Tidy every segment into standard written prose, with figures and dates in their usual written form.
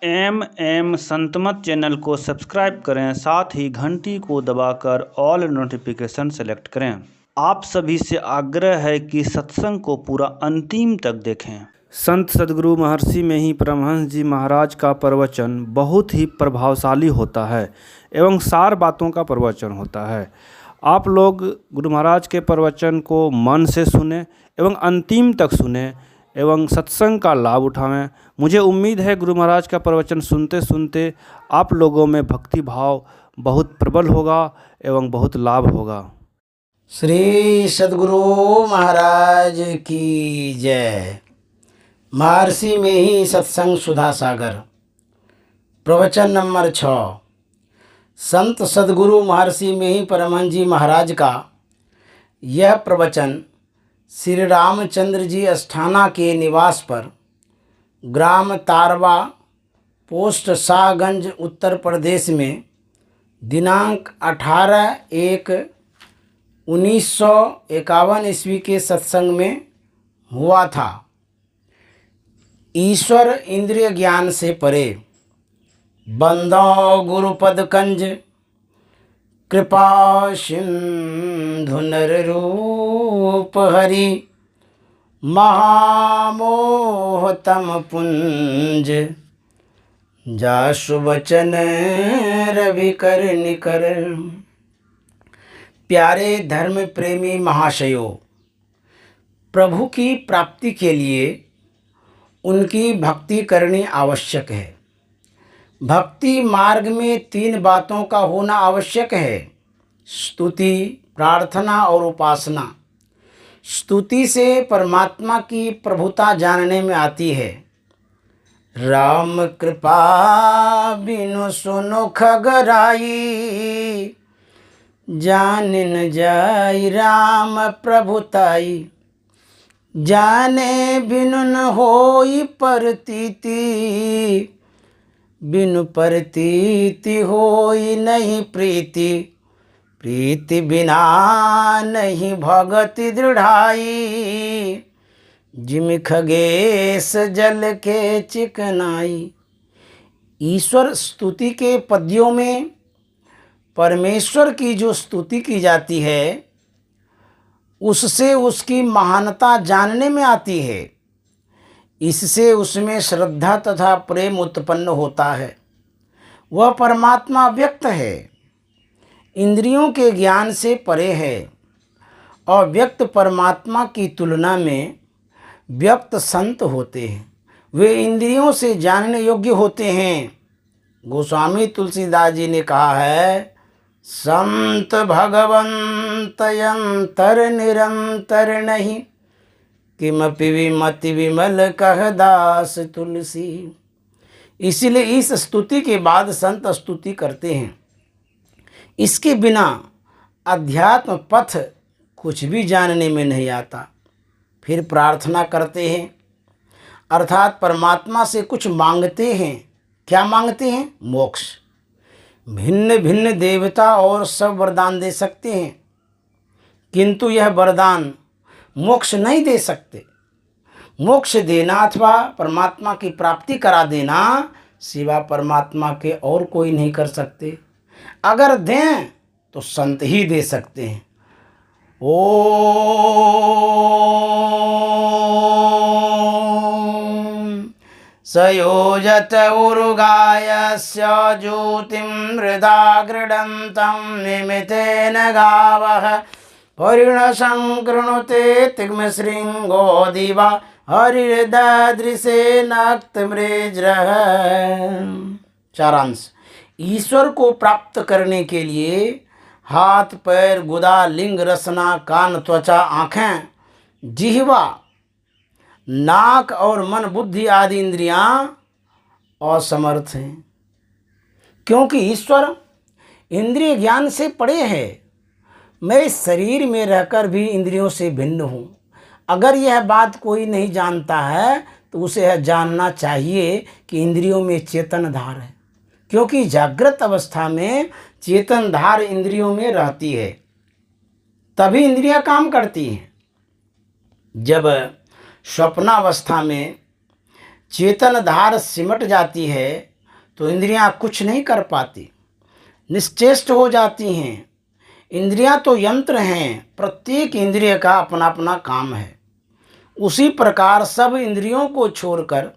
Santmat channel को subscribe करें, साथ ही घंटी को दबाकर ऑल नोटिफिकेशन सेलेक्ट करें। आप सभी से आग्रह है कि सत्संग को पूरा अंतिम तक देखें। संत सद्गुरु महर्षि में ही परमहंस जी महाराज का प्रवचन बहुत ही प्रभावशाली होता है एवं सार बातों का प्रवचन होता है। आप लोग गुरु महाराज के प्रवचन को मन से सुने एवं अंतिम तक सुने एवं सत्संग का लाभ उठावें। मुझे उम्मीद है गुरु महाराज का प्रवचन सुनते सुनते आप लोगों में भक्ति भाव बहुत प्रबल होगा एवं बहुत लाभ होगा। श्री सद्गुरु महाराज की जय। महर्षि में ही सत्संग सुधा सागर, प्रवचन नंबर 6। संत सद्गुरु महर्षि में ही परमहंस जी महाराज का यह प्रवचन श्री रामचंद्र जी अस्थाना के निवास पर ग्राम तारवा, पोस्ट शाहगंज, उत्तर प्रदेश में दिनांक 18/1/1951 ईस्वी के सत्संग में हुआ था। ईश्वर इंद्रिय ज्ञान से परे, बंदो गुरुपद कंज, कृपा सिंधु नर रूप हरि, महामोहतम पुंज, जासु वचन रवि कर निकर। प्यारे धर्म प्रेमी महाशयो, प्रभु की प्राप्ति के लिए उनकी भक्ति करनी आवश्यक है। भक्ति मार्ग में 3 बातों का होना आवश्यक है: स्तुति, प्रार्थना और उपासना। स्तुति से परमात्मा की प्रभुता जानने में आती है। राम कृपा बिनु सुनो खगराई, जान न जाई राम प्रभुताई, जाने बिनु न होई परतीति, बिनु परतीति होई नहीं प्रीति, प्रीति बिना नहीं भगति दृढ़ाई, जिम खगेश जल के चिकनाई। ईश्वर स्तुति के पद्यों में परमेश्वर की जो स्तुति की जाती है, उससे उसकी महानता जानने में आती है। इससे उसमें श्रद्धा तथा प्रेम उत्पन्न होता है। वह परमात्मा व्यक्त है, इंद्रियों के ज्ञान से परे है और व्यक्त परमात्मा की तुलना में व्यक्त संत होते हैं। वे इंद्रियों से जानने योग्य होते हैं। गोस्वामी तुलसीदास जी ने कहा है, संत भगवंत यंतर निरंतर नहीं, किमपि विमति विमल कह दास तुलसी। इसलिए इस स्तुति के बाद संत स्तुति करते हैं। इसके बिना अध्यात्म पथ कुछ भी जानने में नहीं आता। फिर प्रार्थना करते हैं, अर्थात परमात्मा से कुछ मांगते हैं। क्या मांगते हैं? मोक्ष। भिन्न भिन्न देवता और सब वरदान दे सकते हैं, किंतु यह वरदान मोक्ष नहीं दे सकते। मोक्ष देना अथवा परमात्मा की प्राप्ति करा देना सिवा परमात्मा के और कोई नहीं कर सकते। अगर दें तो संत ही दे सकते हैं। ओम सयोजत उरुगायस्य ज्योतिं मृदा गृडन्तं निमितेन गावः, परिणशंकृणुते तिग्मशृङ्गो दिवा हरिर्ददृशे नक्तमृज्रः। सारांश: ईश्वर को प्राप्त करने के लिए हाथ, पैर, गुदा, लिंग, रसना, कान, त्वचा, आँखें, जिह्वा, नाक और मन, बुद्धि आदि इंद्रियां असमर्थ हैं, क्योंकि ईश्वर इंद्रिय ज्ञान से परे है। मैं इस शरीर में रहकर भी इंद्रियों से भिन्न हूँ। अगर यह बात कोई नहीं जानता है तो उसे यह जानना चाहिए कि इंद्रियों में चेतन धार है, क्योंकि जागृत अवस्था में चेतन धार इंद्रियों में रहती है, तभी इंद्रियां काम करती हैं। जब स्वप्नावस्था में चेतन धार सिमट जाती है तो इंद्रियां कुछ नहीं कर पाती, निश्चेष्ट हो जाती हैं। इंद्रियां तो यंत्र हैं, प्रत्येक इंद्रिय का अपना अपना काम है। उसी प्रकार सब इंद्रियों को छोड़कर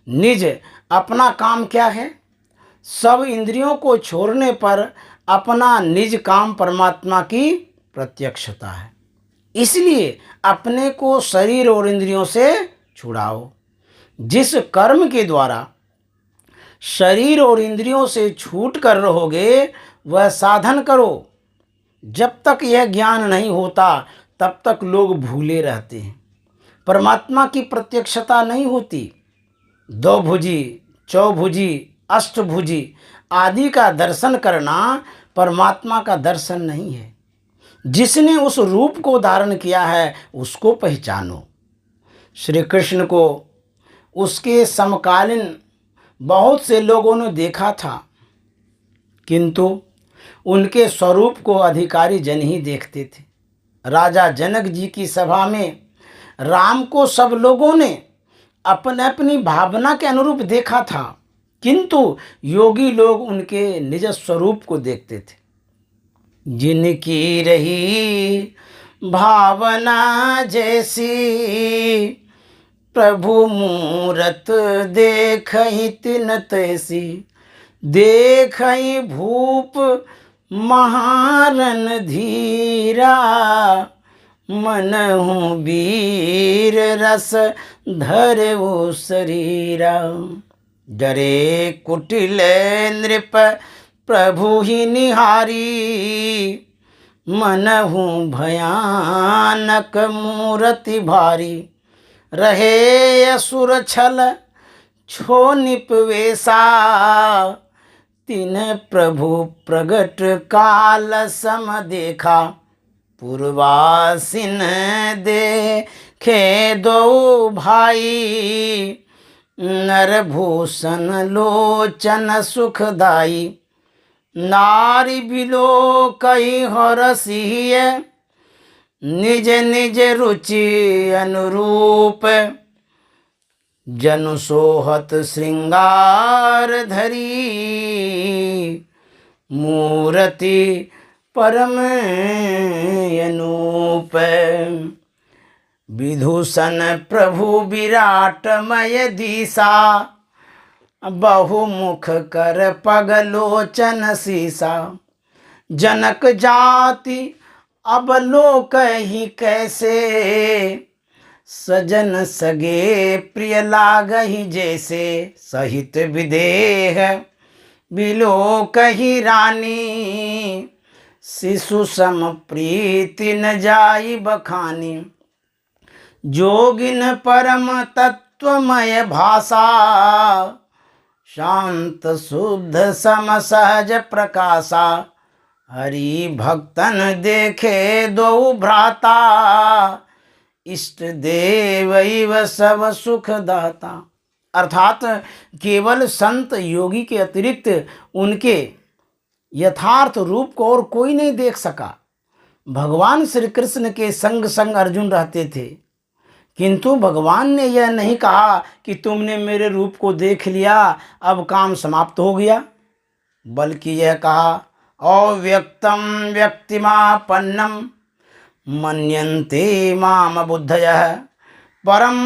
निज अपना काम क्या है? सब इंद्रियों को छोड़ने पर अपना निज काम परमात्मा की प्रत्यक्षता है। इसलिए अपने को शरीर और इंद्रियों से छुड़ाओ। जिस कर्म के द्वारा शरीर और इंद्रियों से छूट कर रहोगे वह साधन करो। जब तक यह ज्ञान नहीं होता तब तक लोग भूले रहते हैं, परमात्मा की प्रत्यक्षता नहीं होती। द्विभुजी, चौभुजी, अष्टभुजी आदि का दर्शन करना परमात्मा का दर्शन नहीं है। जिसने उस रूप को धारण किया है उसको पहचानो। श्री कृष्ण को उसके समकालीन बहुत से लोगों ने देखा था, किंतु उनके स्वरूप को अधिकारी जन ही देखते थे। राजा जनक जी की सभा में राम को सब लोगों ने अपने अपनी भावना के अनुरूप देखा था, किंतु योगी लोग उनके निज स्वरूप को देखते थे। जिनकी रही भावना जैसी प्रभु मूरत देखहि तिन तैसी। देखहि भूप महारन धीरा मनहु वीर रस धरऊ शरीरा। डरे कुटिल नृप प्रभु ही निहारी मनहु भयानक मूर्ति भारी। रहे असुर छल छो निपवेशा तिन प्रभु प्रगट काल सम देखा। पूर्वासिन देखे दो भाई नरभूषण लोचन सुखदाई। नारी बिलो कई हरसिय निज निज रुचि अनुरूप। जनु सोहत श्रृंगार धरी मूर्ति परम अनूप। विदूषण प्रभु विराटमय दिशा बहुमुख कर पगलोचन सीसा। जनक जाति अब लोक ही कैसे सजन सगे प्रिय लागहि जैसे। सहित विदेह बिलोक ही रानी शिशु सम प्रीति न जाई बखानी। जोगिन परम तत्वमय भाषा शांत शुद्ध सम सहज प्रकाशा। हरि भक्तन देखे दो भ्राता इष्ट देव सब सुख दाता। अर्थात केवल संत योगी के अतिरिक्त उनके यथार्थ रूप को और कोई नहीं देख सका। भगवान श्री कृष्ण के संग संग अर्जुन रहते थे, किंतु भगवान ने यह नहीं कहा कि तुमने मेरे रूप को देख लिया अब काम समाप्त हो गया, बल्कि यह कहा अव्यक्तम व्यक्तिमापन्नम मन्यन्ते माम बुद्धयः परम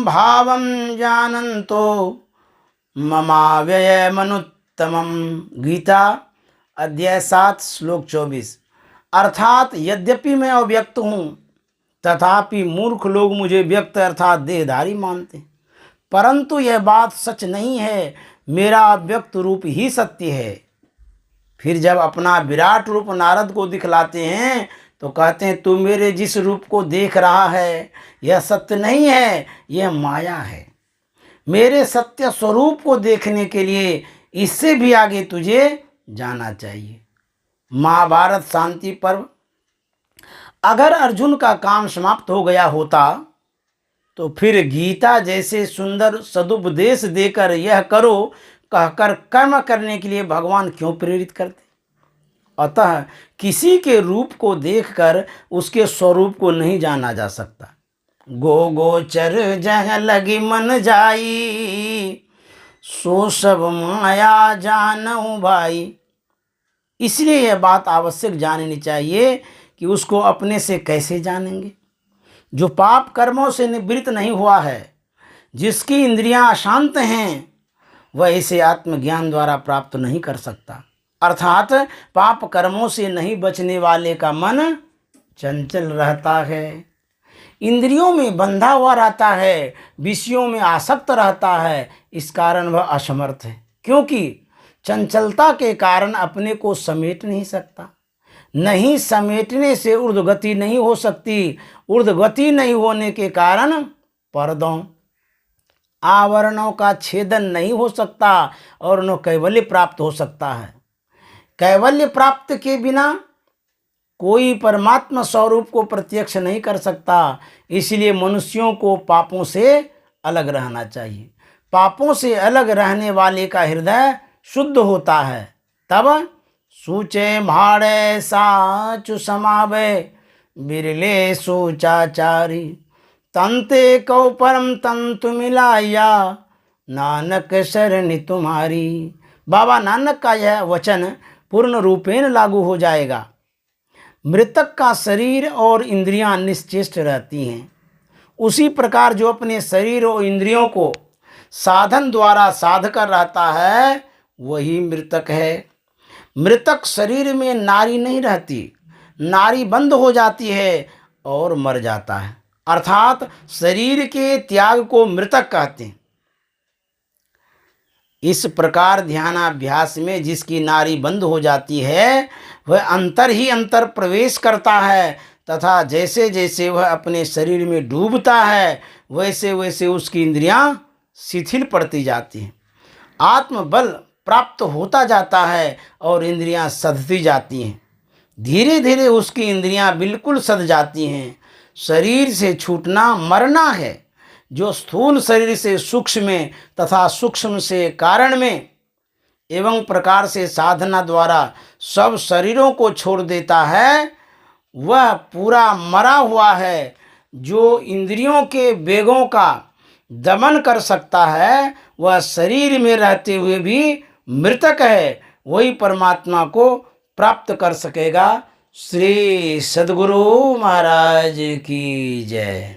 भावम जानन्तो ममाव्ययमनुत्तमम्। गीता अध्याय 7 श्लोक 24। अर्थात यद्यपि मैं अव्यक्त हूँ तथापि मूर्ख लोग मुझे व्यक्त अर्थात देहधारी मानते, परंतु यह बात सच नहीं है, मेरा अव्यक्त रूप ही सत्य है। फिर जब अपना विराट रूप नारद को दिखलाते हैं तो कहते हैं तू मेरे जिस रूप को देख रहा है यह सत्य नहीं है, यह माया है। मेरे सत्य स्वरूप को देखने के लिए इससे भी आगे तुझे जाना चाहिए। महाभारत शांति पर्व। अगर अर्जुन का काम समाप्त हो गया होता तो फिर गीता जैसे सुंदर सदुपदेश देकर यह करो कहकर कर्म करने के लिए भगवान क्यों प्रेरित करते। अतः किसी के रूप को देखकर उसके स्वरूप को नहीं जाना जा सकता। गो गोचर जह लगी मन जाई सो सब माया जानऊ भाई। इसलिए यह बात आवश्यक जाननी चाहिए कि उसको अपने से कैसे जानेंगे। जो पाप कर्मों से निवृत्त नहीं हुआ है, जिसकी इंद्रियां अशांत हैं, वह इसे आत्मज्ञान द्वारा प्राप्त नहीं कर सकता। अर्थात पाप कर्मों से नहीं बचने वाले का मन चंचल रहता है, इंद्रियों में बंधा हुआ रहता है, विषयों में आसक्त रहता है। इस कारण वह असमर्थ है, क्योंकि चंचलता के कारण अपने को समेट नहीं सकता। नहीं समेटने से ऊर्ध्वगति नहीं हो सकती। ऊर्ध्वगति नहीं होने के कारण पर्दों आवरणों का छेदन नहीं हो सकता और न कैवल्य प्राप्त हो सकता है। कैवल्य प्राप्त के बिना कोई परमात्मा स्वरूप को प्रत्यक्ष नहीं कर सकता। इसलिए मनुष्यों को पापों से अलग रहना चाहिए। पापों से अलग रहने वाले का हृदय शुद्ध होता है। तब सूचे भाड़े साचु समावे बिरले सूचाचारी। तंते कौ परम तंतु मिलाया नानक शरण तुम्हारी। बाबा नानक का यह वचन पूर्ण रूपेण लागू हो जाएगा। मृतक का शरीर और इंद्रियां निश्चेष्ट रहती हैं। उसी प्रकार जो अपने शरीर और इंद्रियों को साधन द्वारा साध कर रहता है, वही मृतक है। मृतक शरीर में नारी नहीं रहती, नारी बंद हो जाती है और मर जाता है। अर्थात शरीर के त्याग को मृतक कहते हैं। इस प्रकार ध्यानाभ्यास में जिसकी नारी बंद हो जाती है, वह अंतर ही अंतर प्रवेश करता है, तथा जैसे जैसे वह अपने शरीर में डूबता है, वैसे वैसे उसकी इंद्रियां शिथिल पड़ती जाती हैं। आत्मबल प्राप्त होता जाता है और इंद्रियां सधती जाती हैं। धीरे धीरे उसकी इंद्रियां बिल्कुल सध जाती हैं। शरीर से छूटना मरना है। जो स्थूल शरीर से सूक्ष्म में तथा सूक्ष्म से कारण में एवं प्रकार से साधना द्वारा सब शरीरों को छोड़ देता है, वह पूरा मरा हुआ है। जो इंद्रियों के वेगों का दमन कर सकता है, वह शरीर में रहते हुए भी मृतक है। वही परमात्मा को प्राप्त कर सकेगा। श्री सद्गुरु महाराज की जय।